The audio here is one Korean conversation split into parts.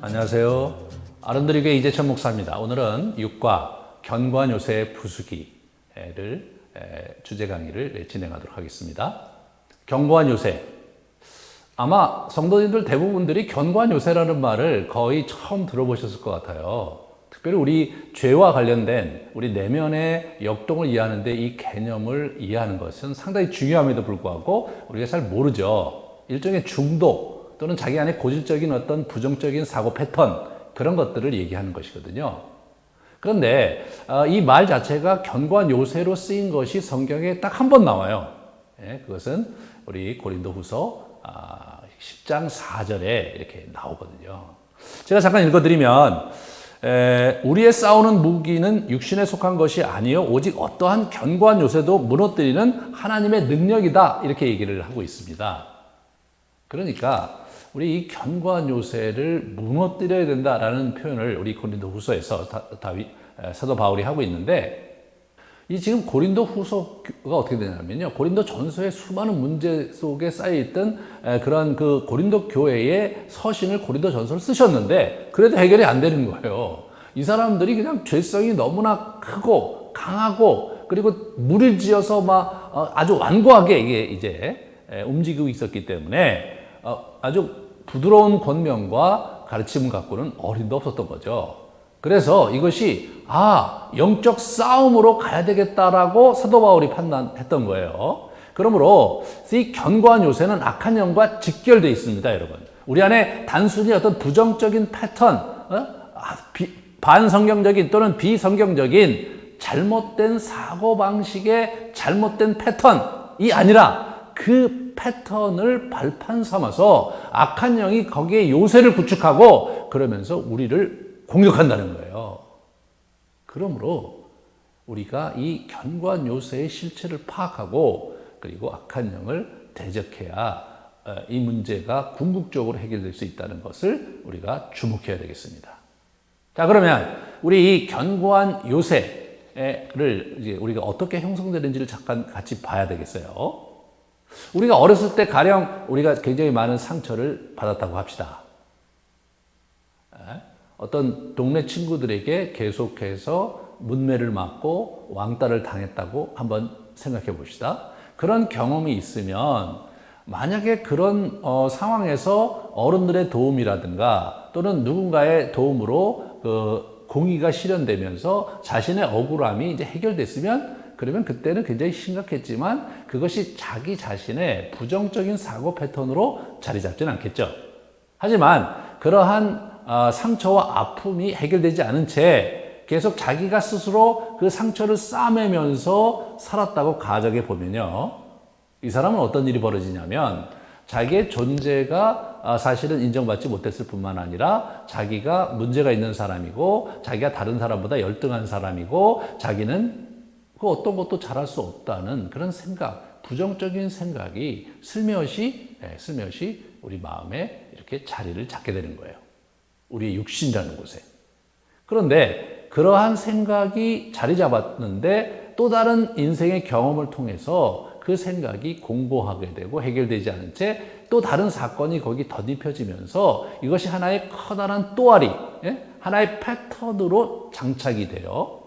안녕하세요. 아름드리교회 이재천 목사입니다. 오늘은 육과 견고한 요새 부수기를 주제 강의를 진행하도록 하겠습니다. 견고한 요새. 아마 성도님들 대부분들이 견고한 요새라는 말을 거의 처음 들어보셨을 것 같아요. 특별히 우리 죄와 관련된 우리 내면의 역동을 이해하는데 이 개념을 이해하는 것은 상당히 중요함에도 불구하고 우리가 잘 모르죠. 일종의 중독 또는 자기 안에 고질적인 어떤 부정적인 사고 패턴, 그런 것들을 얘기하는 것이거든요. 그런데 이 말 자체가 견고한 요새로 쓰인 것이 성경에 딱 한 번 나와요. 그것은 우리 고린도후서 10장 4절에 이렇게 나오거든요. 제가 잠깐 읽어드리면 우리의 싸우는 무기는 육신에 속한 것이 아니요 오직 어떠한 견고한 요새도 무너뜨리는 하나님의 능력이다, 이렇게 얘기를 하고 있습니다. 그러니까 우리 이 견고한 요새를 무너뜨려야 된다라는 표현을 우리 고린도후서에서 사도 바울이 하고 있는데, 이 지금 고린도후서가 어떻게 되냐면요, 고린도전서의 수많은 문제 속에 쌓여있던 그런 그 고린도 교회의 서신을 고린도전서를 쓰셨는데 그래도 해결이 안 되는 거예요. 이 사람들이 그냥 죄성이 너무나 크고 강하고, 그리고 무리지어서 막 아주 완고하게 이게 이제 움직이고 있었기 때문에 아주 부드러운 권면과 가르침을 갖고는 어림도 없었던 거죠. 그래서 이것이 영적 싸움으로 가야 되겠다라고 사도 바울이 판단했던 거예요. 그러므로 이 견고한 요새는 악한 영과 직결되어 있습니다, 여러분. 우리 안에 단순히 어떤 부정적인 패턴, 반성경적인 또는 비성경적인 잘못된 사고방식의 잘못된 패턴이 아니라 그 패턴을 발판 삼아서 악한 영이 거기에 요새를 구축하고 그러면서 우리를 공격한다는 거예요. 그러므로 우리가 이 견고한 요새의 실체를 파악하고 그리고 악한 영을 대적해야 이 문제가 궁극적으로 해결될 수 있다는 것을 우리가 주목해야 되겠습니다. 자, 그러면 우리 이 견고한 요새를 이제 우리가 어떻게 형성되는지를 잠깐 같이 봐야 되겠어요. 우리가 어렸을 때 가령 우리가 굉장히 많은 상처를 받았다고 합시다. 어떤 동네 친구들에게 계속해서 문매를 맞고 왕따를 당했다고 한번 생각해 봅시다. 그런 경험이 있으면 만약에 그런 상황에서 어른들의 도움이라든가 또는 누군가의 도움으로 공의가 실현되면서 자신의 억울함이 이제 해결됐으면, 그러면 그때는 굉장히 심각했지만 그것이 자기 자신의 부정적인 사고 패턴으로 자리 잡지는 않겠죠. 하지만 그러한 상처와 아픔이 해결되지 않은 채 계속 자기가 스스로 그 상처를 싸매면서 살았다고 가정해 보면요, 이 사람은 어떤 일이 벌어지냐면 자기의 존재가 사실은 인정받지 못했을 뿐만 아니라 자기가 문제가 있는 사람이고 자기가 다른 사람보다 열등한 사람이고 자기는 그 어떤 것도 잘할 수 없다는 그런 생각, 부정적인 생각이 슬며시 우리 마음에 이렇게 자리를 잡게 되는 거예요. 우리의 육신이라는 곳에. 그런데 그러한 생각이 자리 잡았는데 또 다른 인생의 경험을 통해서 그 생각이 공고하게 되고 해결되지 않은 채 또 다른 사건이 거기 덧입혀지면서 이것이 하나의 커다란 또아리, 하나의 패턴으로 장착이 돼요.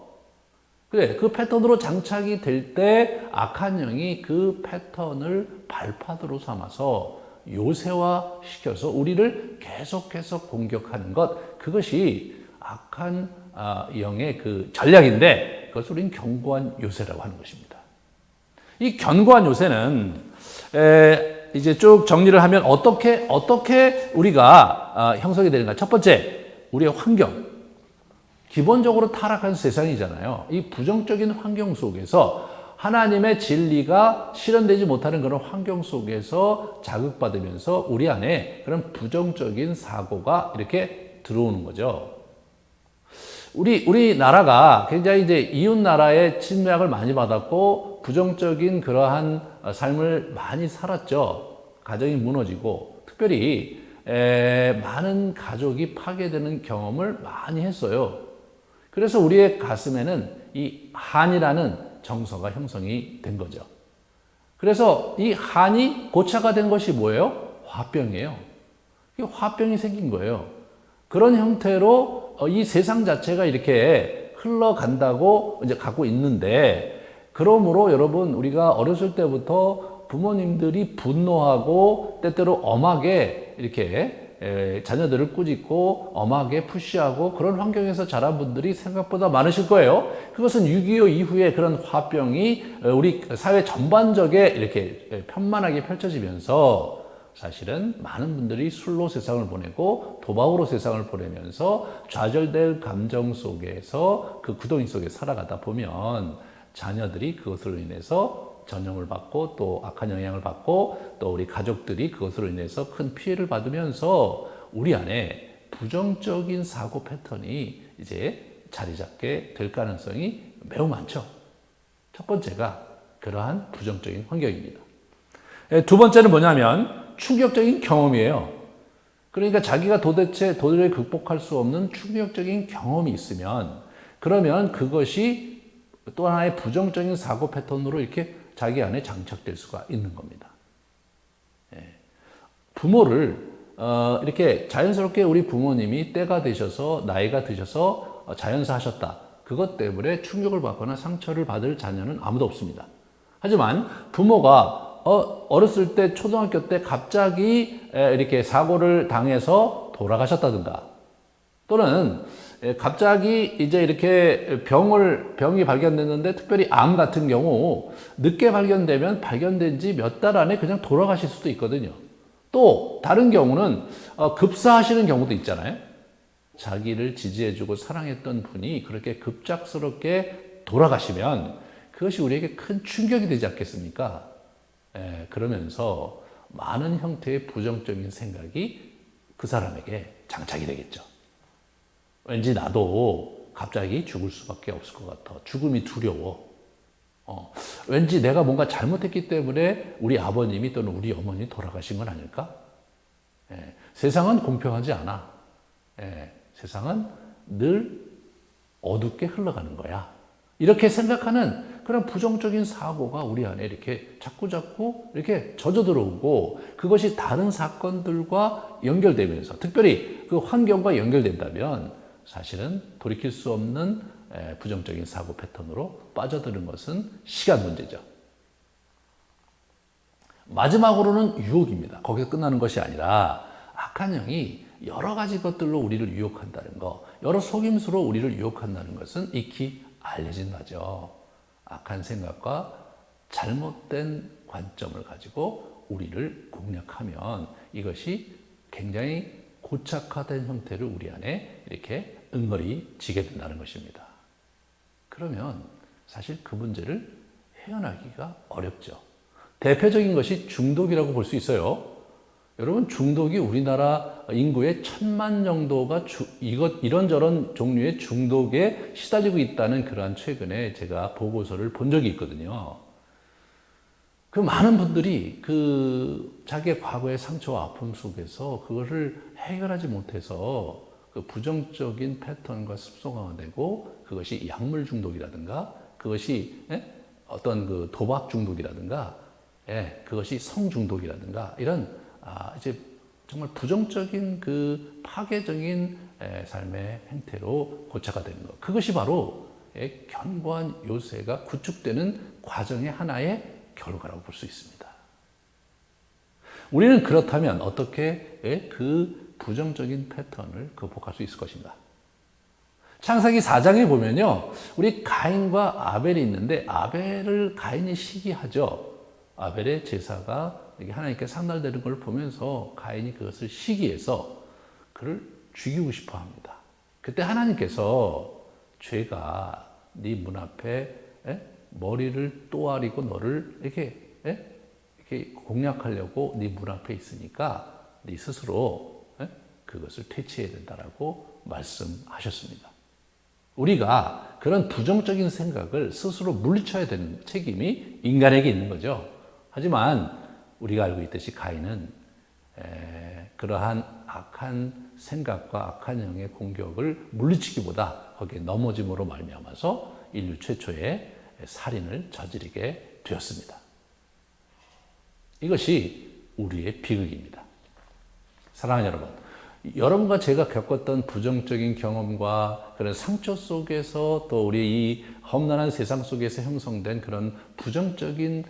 그래, 그 패턴으로 장착이 될 때 악한 영이 그 패턴을 발판으로 삼아서 요새화 시켜서 우리를 계속해서 공격하는 것, 그것이 악한 영의 그 전략인데 그것을 우리는 견고한 요새라고 하는 것입니다. 이 견고한 요새는 이제 쭉 정리를 하면 어떻게 우리가 형성이 되는가. 첫 번째, 우리의 환경. 기본적으로 타락한 세상이잖아요. 이 부정적인 환경 속에서 하나님의 진리가 실현되지 못하는 그런 환경 속에서 자극받으면서 우리 안에 그런 부정적인 사고가 이렇게 들어오는 거죠. 우리나라가 굉장히 이제 이웃 나라의 침략을 많이 받았고 부정적인 그러한 삶을 많이 살았죠. 가정이 무너지고 특별히 많은 가족이 파괴되는 경험을 많이 했어요. 그래서 우리의 가슴에는 이 한이라는 정서가 형성이 된 거죠. 그래서 이 한이 고차가 된 것이 뭐예요? 화병이에요. 화병이 생긴 거예요. 그런 형태로 이 세상 자체가 이렇게 흘러간다고 이제 갖고 있는데, 그러므로 여러분, 우리가 어렸을 때부터 부모님들이 분노하고 때때로 엄하게 이렇게 자녀들을 꾸짖고 엄하게 푸시하고 그런 환경에서 자란 분들이 생각보다 많으실 거예요. 그것은 6.25 이후에 그런 화병이 우리 사회 전반적에 이렇게 편만하게 펼쳐지면서 사실은 많은 분들이 술로 세상을 보내고 도박으로 세상을 보내면서 좌절될 감정 속에서 그 구덩이 속에 살아가다 보면 자녀들이 그것으로 인해서 전염을 받고 또 악한 영향을 받고 또 우리 가족들이 그것으로 인해서 큰 피해를 받으면서 우리 안에 부정적인 사고 패턴이 이제 자리 잡게 될 가능성이 매우 많죠. 첫 번째가 그러한 부정적인 환경입니다. 두 번째는 뭐냐면 충격적인 경험이에요. 그러니까 자기가 도저히 극복할 수 없는 충격적인 경험이 있으면 그러면 그것이 또 하나의 부정적인 사고 패턴으로 이렇게 자기 안에 장착될 수가 있는 겁니다. 부모를 이렇게 자연스럽게 우리 부모님이 때가 되셔서 나이가 드셔서 자연사 하셨다. 그것 때문에 충격을 받거나 상처를 받을 자녀는 아무도 없습니다. 하지만 부모가 어렸을 때 초등학교 때 갑자기 이렇게 사고를 당해서 돌아가셨다든가 또는 갑자기 이제 이렇게 병이 발견됐는데 특별히 암 같은 경우 늦게 발견되면 발견된 지 몇 달 안에 그냥 돌아가실 수도 있거든요. 또 다른 경우는 급사하시는 경우도 있잖아요. 자기를 지지해주고 사랑했던 분이 그렇게 급작스럽게 돌아가시면 그것이 우리에게 큰 충격이 되지 않겠습니까? 그러면서 많은 형태의 부정적인 생각이 그 사람에게 장착이 되겠죠. 왠지 나도 갑자기 죽을 수밖에 없을 것 같아. 죽음이 두려워. 왠지 내가 뭔가 잘못했기 때문에 우리 아버님이 또는 우리 어머니 돌아가신 건 아닐까? 세상은 공평하지 않아. 세상은 늘 어둡게 흘러가는 거야. 이렇게 생각하는 그런 부정적인 사고가 우리 안에 이렇게 자꾸 이렇게 젖어 들어오고 그것이 다른 사건들과 연결되면서 특별히 그 환경과 연결된다면 사실은 돌이킬 수 없는 부정적인 사고 패턴으로 빠져드는 것은 시간 문제죠. 마지막으로는 유혹입니다. 거기서 끝나는 것이 아니라 악한 영이 여러 가지 것들로 우리를 유혹한다는 거, 여러 속임수로 우리를 유혹한다는 것은 익히 알려진 바죠. 악한 생각과 잘못된 관점을 가지고 우리를 공략하면 이것이 굉장히 고착화된 형태를 우리 안에 이렇게 응어리 지게 된다는 것입니다. 그러면 사실 그 문제를 헤어나기가 어렵죠. 대표적인 것이 중독이라고 볼 수 있어요. 여러분, 중독이 우리나라 인구의 1,000만 정도가 이런저런 종류의 중독에 시달리고 있다는 그러한 최근에 제가 보고서를 본 적이 있거든요. 그 많은 분들이 그 자기의 과거의 상처와 아픔 속에서 그것을 해결하지 못해서 그 부정적인 패턴과 습성화가 되고 그것이 약물 중독이라든가 그것이 어떤 그 도박 중독이라든가 그것이 성 중독이라든가 이런 이제 정말 부정적인 그 파괴적인 삶의 행태로 고착화되는 것. 그것이 바로 견고한 요새가 구축되는 과정의 하나의 결과라고 볼 수 있습니다. 우리는 그렇다면 어떻게 그 부정적인 패턴을 극복할 수 있을 것인가? 창세기 4장에 보면요. 우리 가인과 아벨이 있는데 아벨을 가인이 시기하죠. 아벨의 제사가 하나님께 상달되는 걸 보면서 가인이 그것을 시기해서 그를 죽이고 싶어 합니다. 그때 하나님께서 죄가 네 문 앞에 머리를 또아리고 너를 이렇게 공략하려고 네 문 앞에 있으니까 네 스스로 그것을 퇴치해야 된다라고 말씀하셨습니다. 우리가 그런 부정적인 생각을 스스로 물리쳐야 되는 책임이 인간에게 있는 거죠. 하지만 우리가 알고 있듯이 가인은 그러한 악한 생각과 악한 영의 공격을 물리치기보다 거기에 넘어짐으로 말미암아서 인류 최초의 살인을 저지르게 되었습니다. 이것이 우리의 비극입니다. 사랑하는 여러분, 여러분과 제가 겪었던 부정적인 경험과 그런 상처 속에서 또 우리 이 험난한 세상 속에서 형성된 그런 부정적인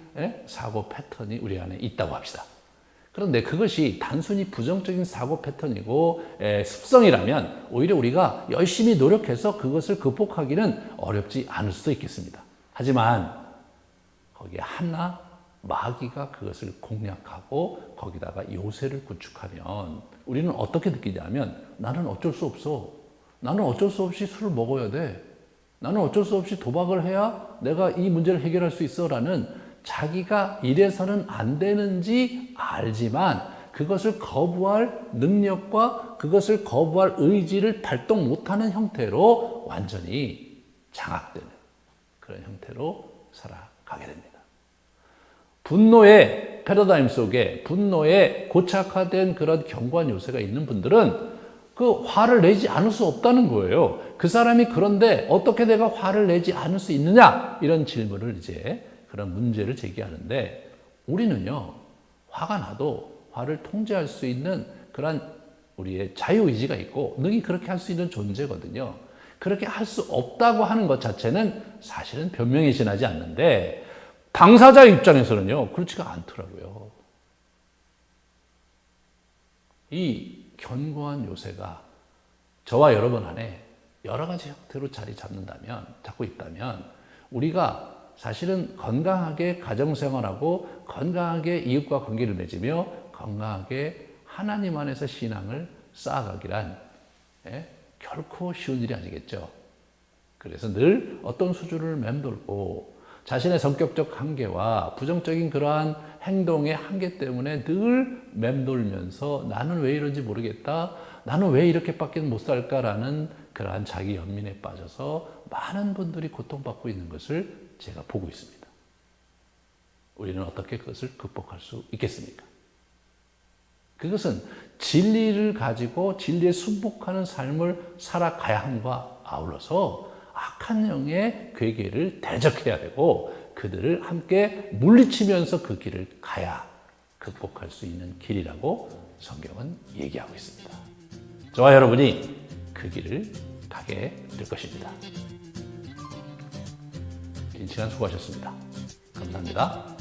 사고 패턴이 우리 안에 있다고 합시다. 그런데 그것이 단순히 부정적인 사고 패턴이고 습성이라면 오히려 우리가 열심히 노력해서 그것을 극복하기는 어렵지 않을 수도 있겠습니다. 하지만 거기에 하나 마귀가 그것을 공략하고 거기다가 요새를 구축하면 우리는 어떻게 느끼냐면 나는 어쩔 수 없어. 나는 어쩔 수 없이 술을 먹어야 돼. 나는 어쩔 수 없이 도박을 해야 내가 이 문제를 해결할 수 있어 라는 자기가 이래서는 안 되는지 알지만 그것을 거부할 능력과 그것을 거부할 의지를 발동 못하는 형태로 완전히 장악되는 그런 형태로 살아가게 됩니다. 분노의 패러다임 속에 분노에 고착화된 그런 견고한 요새가 있는 분들은 그 화를 내지 않을 수 없다는 거예요. 그 사람이 그런데 어떻게 내가 화를 내지 않을 수 있느냐? 이런 질문을 이제 그런 문제를 제기하는데 우리는요, 화가 나도 화를 통제할 수 있는 그런 우리의 자유의지가 있고 능히 그렇게 할 수 있는 존재거든요. 그렇게 할 수 없다고 하는 것 자체는 사실은 변명이 지나지 않는데 당사자 입장에서는요, 그렇지가 않더라고요. 이 견고한 요새가 저와 여러분 안에 여러 가지 형태로 자리 잡고 있다면 우리가 사실은 건강하게 가정생활하고 건강하게 이웃과 관계를 맺으며 건강하게 하나님 안에서 신앙을 쌓아가기란 결코 쉬운 일이 아니겠죠. 그래서 늘 어떤 수준을 맴돌고 자신의 성격적 한계와 부정적인 그러한 행동의 한계 때문에 늘 맴돌면서 나는 왜 이런지 모르겠다, 나는 왜 이렇게밖에 못 살까라는 그러한 자기 연민에 빠져서 많은 분들이 고통받고 있는 것을 제가 보고 있습니다. 우리는 어떻게 그것을 극복할 수 있겠습니까? 그것은 진리를 가지고 진리에 순복하는 삶을 살아가야 함과 아울러서 악한 영의 괴계를 대적해야 되고 그들을 함께 물리치면서 그 길을 가야 극복할 수 있는 길이라고 성경은 얘기하고 있습니다. 저와 여러분이 그 길을 가게 될 것입니다. 긴 시간 수고하셨습니다. 감사합니다.